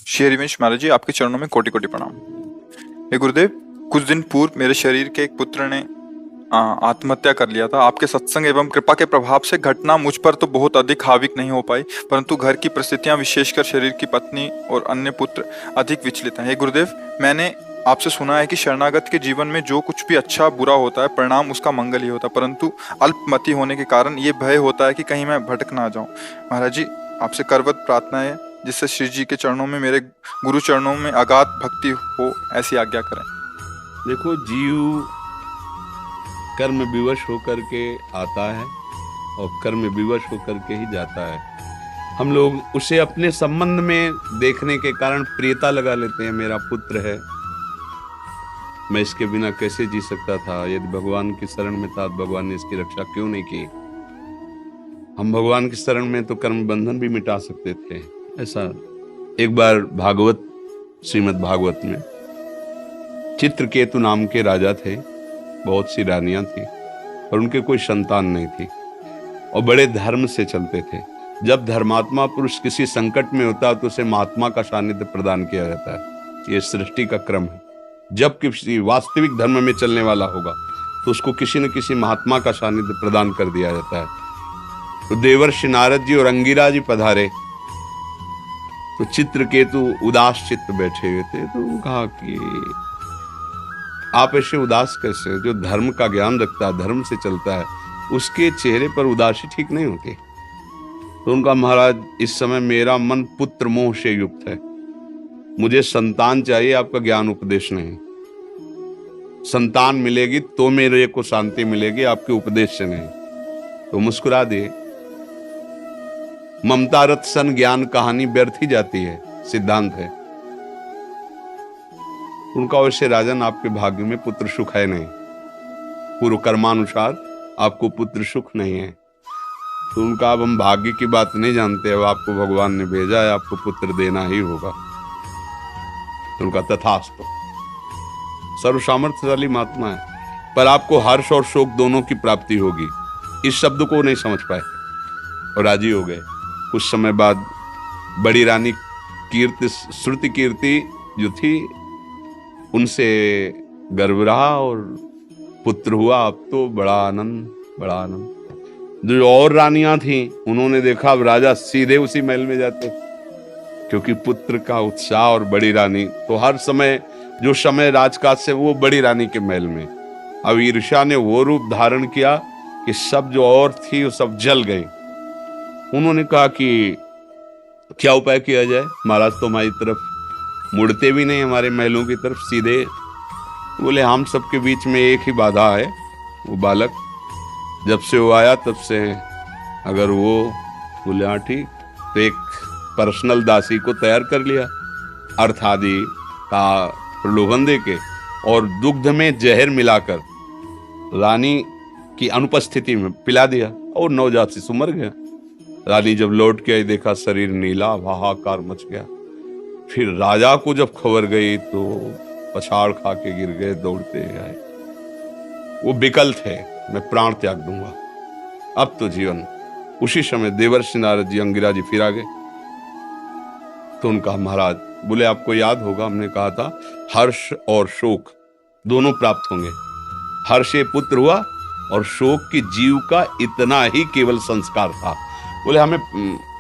श्री हरिवंश महाराज जी, आपके चरणों में कोटि कोटि प्रणाम। हे गुरुदेव, कुछ दिन पूर्व मेरे शरीर के एक पुत्र ने आत्महत्या कर लिया था। आपके सत्संग एवं कृपा के प्रभाव से घटना मुझ पर तो बहुत अधिक हाविक नहीं हो पाई, परंतु घर की परिस्थितियां, विशेषकर शरीर की पत्नी और अन्य पुत्र अधिक विचलित हैं। हे गुरुदेव, मैंने आपसे सुना है कि शरणागत के जीवन में जो कुछ भी अच्छा बुरा होता है, परिणाम उसका मंगल ही होता है, परंतु अल्पमति होने के कारण ये भय होता है कि कहीं मैं भटक ना जाऊं। महाराज जी, आपसे करवत प्रार्थना है जिससे श्री जी के चरणों में, मेरे गुरु चरणों में अगाध भक्ति हो, ऐसी आज्ञा करें। देखो, जीव कर्म विवश होकर के आता है और कर्म विवश होकर के ही जाता है। हम लोग उसे अपने संबंध में देखने के कारण प्रियता लगा लेते हैं। मेरा पुत्र है, मैं इसके बिना कैसे जी सकता था, यदि भगवान की शरण में था तो भगवान ने इसकी रक्षा क्यों नहीं की। हम भगवान की शरण में तो कर्म बंधन भी मिटा सकते थे। ऐसा एक बार भागवत, श्रीमद् भागवत में चित्रकेतु नाम के राजा थे, बहुत सी रानियां थी और उनके कोई संतान नहीं थी और बड़े धर्म से चलते थे। जब धर्मात्मा पुरुष किसी संकट में होता है तो उसे महात्मा का सानिध्य प्रदान किया जाता है। ये सृष्टि का क्रम है। जब किसी वास्तविक धर्म में चलने वाला होगा तो उसको किसी न किसी महात्मा का सानिध्य प्रदान कर दिया जाता है। तो देवर्षि नारद जी और अंगिरा जी पधारे तो चित्रकेतु उदास चित्त बैठे हुए थे। तो कहा कि आप ऐसे उदास कैसे? जो धर्म का ज्ञान रखता है, धर्म से चलता है, उसके चेहरे पर उदासी ठीक नहीं होती। तो उनका, महाराज, इस समय मेरा मन पुत्र मोह से युक्त है, मुझे संतान चाहिए, आपका ज्ञान उपदेश नहीं। संतान मिलेगी तो मेरे को शांति मिलेगी, आपके उपदेश से नहीं। तो मुस्कुरा दिए। ममता रथ सन ज्ञान कहानी व्यर्थ ही जाती है, सिद्धांत है उनका। वैसे राजन, आपके भाग्य में पुत्र सुख है नहीं, पूर्व कर्मानुसार आपको पुत्र सुख नहीं है। तो उनका, अब हम भाग्य की बात नहीं जानते, अब आपको भगवान ने भेजा है, आपको पुत्र देना ही होगा। तो उनका, तथास्तु। सर्व सामर्थ्यशाली महात्मा है, पर आपको हर्ष और शोक दोनों की प्राप्ति होगी। इस शब्द को नहीं समझ पाए और राजी हो गए। कुछ समय बाद बड़ी रानी कीर्ति, श्रुति कीर्ति जो थी, उनसे गर्व रहा और पुत्र हुआ। अब तो बड़ा आनंद, बड़ा आनंद। जो और रानियां थीं, उन्होंने देखा अब राजा सीधे उसी महल में जाते, क्योंकि पुत्र का उत्साह। और बड़ी रानी तो हर समय, जो समय राजकाज से, वो बड़ी रानी के महल में। अब ईर्ष्या ने वो रूप धारण किया कि सब जो और थी वो सब जल गई। उन्होंने कहा कि क्या उपाय किया जाए? महाराज तो हमारी तरफ मुड़ते भी नहीं, हमारे महलों की तरफ सीधे। बोले, हम सबके बीच में एक ही बाधा है, वो बालक। जब से वो आया तब से, अगर वो, बोले हाँ ठीक, तो एक पर्सनल दासी को तैयार कर लिया, अर्थ आदि का प्रलोभन देके और दुग्ध में जहर मिलाकर रानी की अनुपस्थिति में पिला दिया और नवजात शिशु मर गया। रानी जब लौट के आई, देखा शरीर नीला, हाहाकार मच गया। फिर राजा को जब खबर गई तो पछाड़ खा के गिर गए, दौड़ते आए। वो विकल थे, मैं प्राण त्याग दूंगा, अब तो जीवन। उसी समय देवर्षि नारद जी, अंगिरा जी फिर आ गए। तो उनका, महाराज, बोले आपको याद होगा हमने कहा था हर्ष और शोक दोनों प्राप्त होंगे। हर्ष ये पुत्र हुआ और शोक की जीव का इतना ही केवल संस्कार था। बोले हमें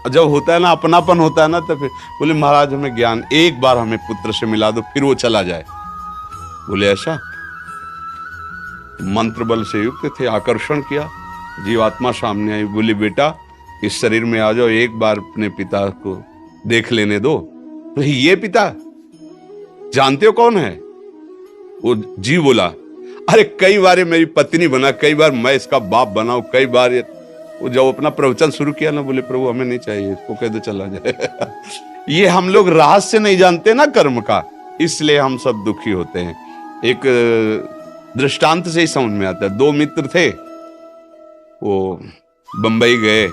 जब होता है ना, अपनापन होता है ना, तो फिर बोले, महाराज हमें ज्ञान एक बार हमें पुत्र से मिला दो, फिर वो चला जाए। बोले ऐसा? मंत्र बल से युक्त थे, आकर्षण किया, जीवात्मा सामने आई। बोली, बेटा इस शरीर में आ जाओ, एक बार अपने पिता को देख लेने दो। तो ये पिता जानते हो कौन है? वो जीव बोला, अरे कई बार मेरी पत्नी बना, कई बार मैं इसका बाप बनाऊं, कई बार। वो जब अपना प्रवचन शुरू किया ना, बोले प्रभु हमें नहीं चाहिए, इसको कह दो चला जाए। ये हम लोग रहस्य नहीं जानते ना कर्म का, इसलिए हम सब दुखी होते हैं। एक दृष्टांत से ही समझ में आता है। दो मित्र थे, वो बंबई गए,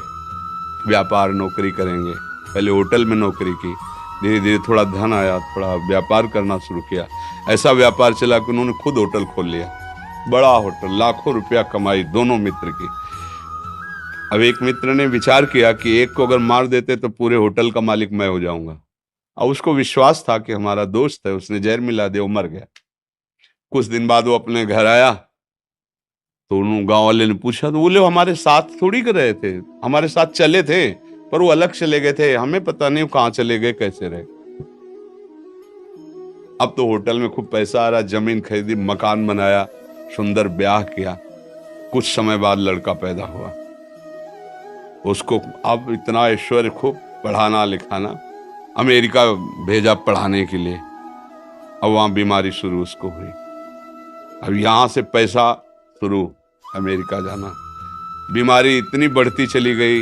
व्यापार नौकरी करेंगे। पहले होटल में नौकरी की, धीरे धीरे थोड़ा धन आया, थोड़ा व्यापार करना शुरू किया। ऐसा व्यापार चला कि उन्होंने खुद होटल खोल लिया, बड़ा होटल, लाखों रुपया कमाई दोनों मित्र की। अब एक मित्र ने विचार किया कि एक को अगर मार देते तो पूरे होटल का मालिक मैं हो जाऊंगा। और उसको विश्वास था कि हमारा दोस्त है, उसने जहर मिला दिया, वो मर गया। कुछ दिन बाद वो अपने घर आया तो उन गांव वाले ने पूछा, तो बोले हमारे साथ थोड़ी कर रहे थे, हमारे साथ चले थे पर वो अलग चले गए थे, हमें पता नहीं कहाँ चले गए, कैसे रहे। अब तो होटल में खूब पैसा आ रहा, जमीन खरीदी, मकान बनाया, सुंदर ब्याह किया। कुछ समय बाद लड़का पैदा हुआ, उसको अब इतना ऐश्वर्य, खूब पढ़ाना लिखाना, अमेरिका भेजा पढ़ाने के लिए। अब वहां बीमारी शुरू उसको हुई, अब यहां से पैसा शुरू, अमेरिका जाना, बीमारी इतनी बढ़ती चली गई,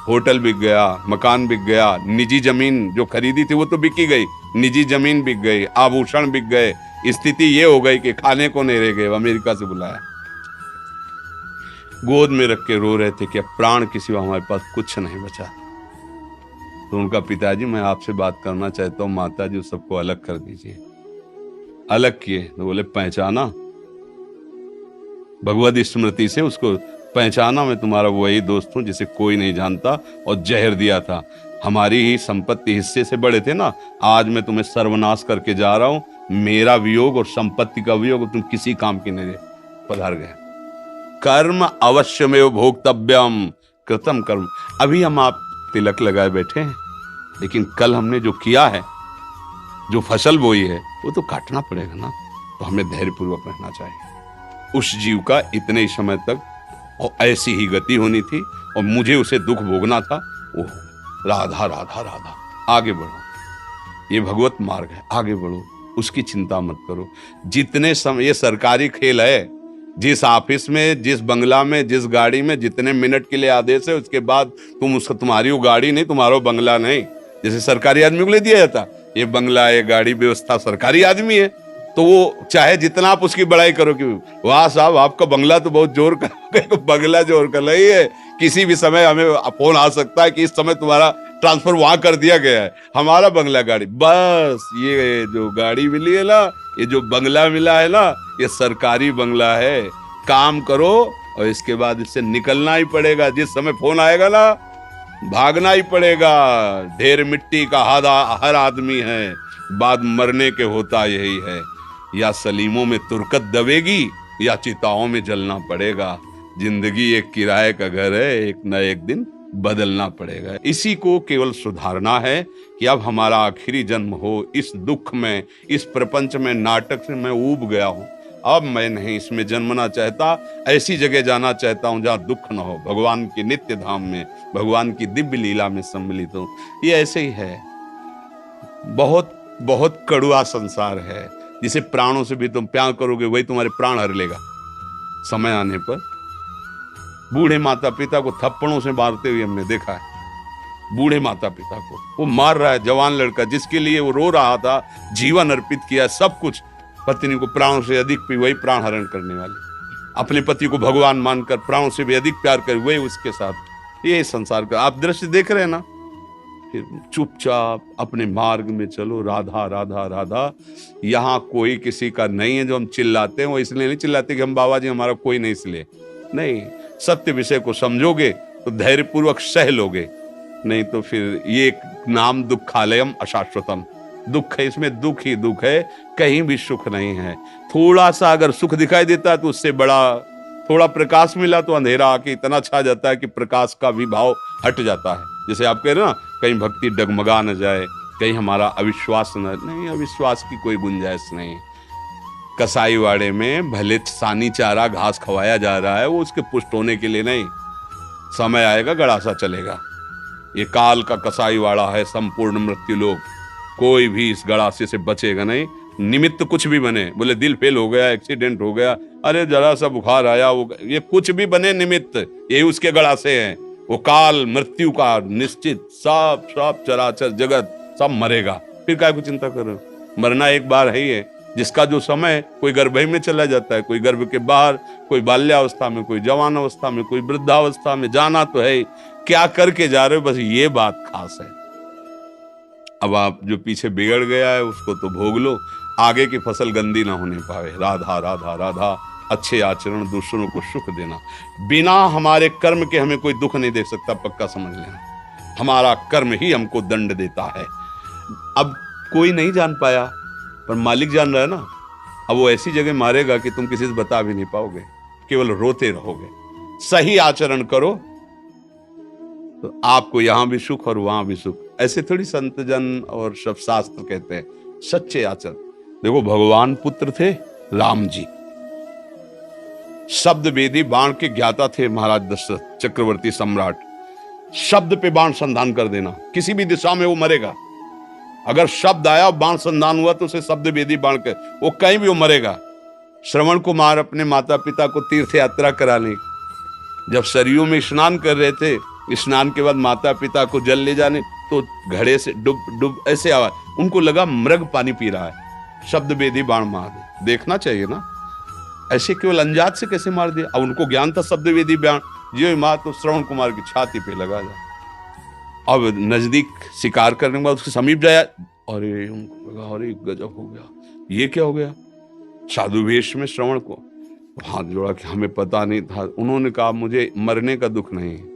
होटल बिक गया, मकान बिक गया, निजी जमीन जो खरीदी थी वो तो बिकी गई, निजी जमीन बिक गई, आभूषण बिक गए। स्थिति ये हो गई कि खाने को नहीं रह गए, अमेरिका से बुलाया, गोद में रख के रो रहे थे कि अब प्राण के सिवा हमारे पास कुछ नहीं बचा। तो उनका पिताजी, मैं आपसे बात करना चाहता हूँ, माता जी सबको अलग कर दीजिए। अलग किए तो बोले पहचाना, भगवत स्मृति से उसको पहचाना, मैं तुम्हारा वही दोस्त हूं जिसे कोई नहीं जानता, और जहर दिया था, हमारी ही संपत्ति हिस्से से बड़े थे ना, आज मैं तुम्हें सर्वनाश करके जा रहा हूं, मेरा वियोग और संपत्ति का वियोग तुम किसी काम की नहीं पधार गए। कर्म अवश्यमेव भोक्तव्यम कृतम कर्म। अभी हम आप तिलक लगाए बैठे हैं, लेकिन कल हमने जो किया है, जो फसल बोई है, वो तो काटना पड़ेगा ना। तो हमें धैर्यपूर्वक रहना चाहिए। उस जीव का इतने समय तक और ऐसी ही गति होनी थी, और मुझे उसे दुख भोगना था। वो राधा राधा राधा, आगे बढ़ो, ये भगवत मार्ग है, आगे बढ़ो, उसकी चिंता मत करो। जितने समय, ये सरकारी खेल है, जिस ऑफिस में, जिस बंगला में, जिस गाड़ी में जितने मिनट के लिए आदेश है, उसके बाद तुम उसका, तुम्हारी वो गाड़ी नहीं, तुम्हारा बंगला नहीं। जैसे सरकारी आदमी को ले दिया जाता, ये बंगला, ये गाड़ी, व्यवस्था सरकारी आदमी है, तो वो चाहे जितना आप उसकी बड़ाई करो कि वाह साहब आपका बंगला तो बहुत जोर का, बंगला जोर का नहीं है, किसी भी समय हमें फोन आ सकता है कि इस समय तुम्हारा ट्रांसफर वहां कर दिया गया है। हमारा बंगला, गाड़ी, बस ये जो गाड़ी मिली है ना, ये जो बंगला मिला है ना, ये सरकारी बंगला है। काम करो और इसके बाद इससे निकलना ही पड़ेगा। जिस समय फोन आएगा ना, भागना ही पड़ेगा। ढेर मिट्टी का हर आदमी है, बाद मरने के होता यही है, या सलीमों में तुरकत दबेगी या चिताओं में जलना पड़ेगा। जिंदगी एक किराए का घर है, एक न एक दिन बदलना पड़ेगा। इसी को केवल सुधारना है कि अब हमारा आखिरी जन्म हो। इस दुख में, इस प्रपंच में, नाटक से मैं ऊब गया हूं, अब मैं नहीं इसमें जन्मना चाहता। ऐसी जगह जाना चाहता हूं जहां दुख न हो, भगवान के नित्य धाम में, भगवान की दिव्य लीला में सम्मिलित हूं। ये ऐसे ही है, बहुत बहुत कड़ुआ संसार है, जिसे प्राणों से भी तुम प्यार करोगे वही तुम्हारे प्राण हर लेगा समय आने पर। बूढ़े माता पिता को थप्पड़ों से मारते हुए हमने देखा है। बूढ़े माता पिता को वो मार रहा है, जवान लड़का जिसके लिए वो रो रहा था, जीवन अर्पित किया, सब कुछ, पत्नी को प्राणों से अधिक भी वही प्राण हरण करने वाले, अपने पति को भगवान मानकर प्राणों से भी अधिक प्यार कर वही उसके साथ। ये संसार का आप दृश्य देख रहे हैं ना। फिर चुपचाप अपने मार्ग में चलो, राधा राधा राधा। यहाँ कोई किसी का नहीं है। जो हम चिल्लाते हैं वो इसलिए नहीं चिल्लाते कि हम बाबा जी हमारा कोई नहीं, इसलिए नहीं। सत्य विषय को समझोगे तो धैर्यपूर्वक सह लोगे, नहीं तो फिर ये नाम दुखालयम अशाश्वतम, दुख है, इसमें दुख ही दुख है, कहीं भी सुख नहीं है। थोड़ा सा अगर सुख दिखाई देता है तो उससे बड़ा, थोड़ा प्रकाश मिला तो अंधेरा आके इतना छा जाता है कि प्रकाश का भी भाव हट जाता है। जैसे आप कह रहे हो ना, कहीं भक्ति डगमगा न जाए, कहीं हमारा अविश्वास न, नहीं, अविश्वास की कोई गुंजाइश नहीं। कसाई वाड़े में भले सानी चारा घास खवाया जा रहा है, वो उसके पुष्ट होने के लिए नहीं। समय आएगा गड़ासा चलेगा। ये काल का कसाई वाड़ा है, संपूर्ण मृत्यु लोक। कोई भी इस गड़ासे से बचेगा नहीं। निमित्त कुछ भी बने, बोले दिल फेल हो गया, एक्सीडेंट हो गया, अरे जरा सा बुखार आया, वो ये कुछ भी बने निमित्त, यही उसके गड़ासे हैं। वो काल मृत्यु का निश्चित, सब सब चराचर जगत सब मरेगा। फिर क्या को चिंता कर रहे हो? मरना एक बार है ही है। जिसका जो समय, कोई गर्भ में चला जाता है, कोई गर्भ के बाहर, कोई बाल्यावस्था में, कोई जवान अवस्था में, कोई वृद्धावस्था में, जाना तो है। क्या करके जा रहे हो, बस ये बात खास है। अब आप जो पीछे बिगड़ गया है उसको तो भोग लो, आगे की फसल गंदी ना होने पावे। राधा राधा राधा। अच्छे आचरण, दूसरों को सुख देना। बिना हमारे कर्म के हमें कोई दुख नहीं दे सकता, पक्का समझ लेना। हमारा कर्म ही हमको दंड देता है। अब कोई नहीं जान पाया, पर मालिक जान रहा है ना। अब वो ऐसी जगह मारेगा कि तुम किसी से बता भी नहीं पाओगे, केवल रोते रहोगे। सही आचरण करो तो आपको यहां भी सुख और वहां भी सुख। ऐसे थोड़ी संत जन और सब शास्त्र कहते हैं, सच्चे आचरण। देखो भगवान पुत्र थे राम जी, शब्द वेदी बाण के ज्ञाता थे महाराज दशरथ चक्रवर्ती सम्राट। शब्द पे बाण संधान कर देना, किसी भी दिशा में वो मरेगा। अगर शब्द आया बाण संधान हुआ तो उसे शब्द वेदी बाण कर, वो कहीं भी वो मरेगा। श्रवण कुमार अपने माता पिता को तीर्थ यात्रा कराने, जब सरयू में स्नान कर रहे थे, स्नान के बाद माता पिता को जल ले जाने, तो घड़े से डुब डुब ऐसे आवाज, उनको लगा मृग पानी पी रहा है, शब्द वेदी बाण मार दे। देखना चाहिए ना, ऐसे केवल अंजात से कैसे मार दिया। अब उनको ज्ञान था शब्द वेदी बाण, जियो मार तो श्रवण कुमार की छाती पे लगा जा। अब नजदीक शिकार करने के बाद उसके समीप जाया, अरे उनको लगा अरे गजब हो गया, ये क्या हो गया। साधु वेश में श्रवण को हाथ जोड़ा कि हमें पता नहीं था। उन्होंने कहा मुझे मरने का दुख नहीं है,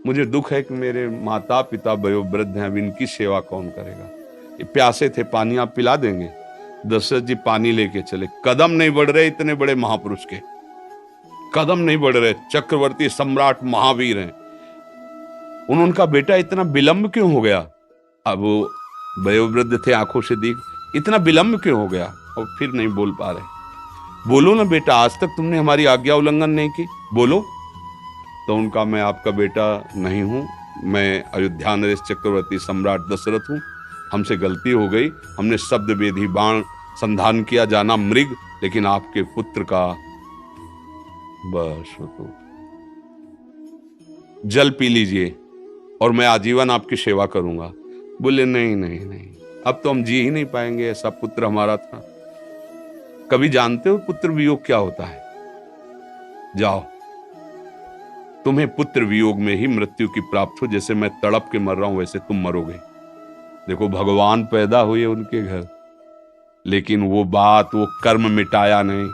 मुझे दुख है कि मेरे माता पिता वयोवृद्ध हैं, अब इनकी सेवा कौन करेगा। ये प्यासे थे, पानी आप पिला देंगे। दशरथ जी पानी लेके चले, कदम नहीं बढ़ रहे, इतने बड़े महापुरुष के कदम नहीं बढ़ रहे, चक्रवर्ती सम्राट महावीर हैं। उन्होंने कहा बेटा इतना विलंब क्यों हो गया। अब वो वयोवृद्ध थे, आंखों से दिख, इतना विलंब क्यों हो गया। और फिर नहीं बोल पा रहे। बोलो ना बेटा, आज तक तुमने हमारी आज्ञा उल्लंघन नहीं की, बोलो। तो उनका मैं आपका बेटा नहीं हूं, मैं अयोध्या नरेश चक्रवर्ती सम्राट दशरथ हूं, हमसे गलती हो गई, हमने शब्द वेदी बाण संधान किया, जाना मृग, लेकिन आपके पुत्र का बस तो जल पी लीजिए और मैं आजीवन आपकी सेवा करूंगा। बोले नहीं नहीं नहीं, अब तो हम जी ही नहीं पाएंगे, ऐसा पुत्र हमारा था। कभी जानते हो पुत्र वियोग क्या होता है। जाओ, तुम्हें पुत्र वियोग में ही मृत्यु की प्राप्त हो, जैसे मैं तड़प के मर रहा हूं वैसे तुम मरोगे। देखो भगवान पैदा हुए उनके घर, लेकिन वो बात, वो कर्म मिटाया नहीं,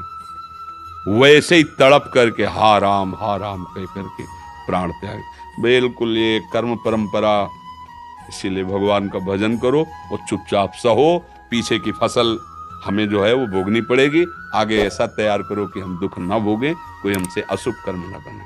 वैसे ही तड़प करके हा राम कह करके प्राण त्याग। बिल्कुल ये कर्म परंपरा। इसीलिए भगवान का भजन करो और चुपचाप सहो, पीछे की फसल हमें जो है वो भोगनी पड़ेगी। आगे ऐसा तैयार करो कि हम दुख न भोगें, कोई हमसे अशुभ कर्म न बने।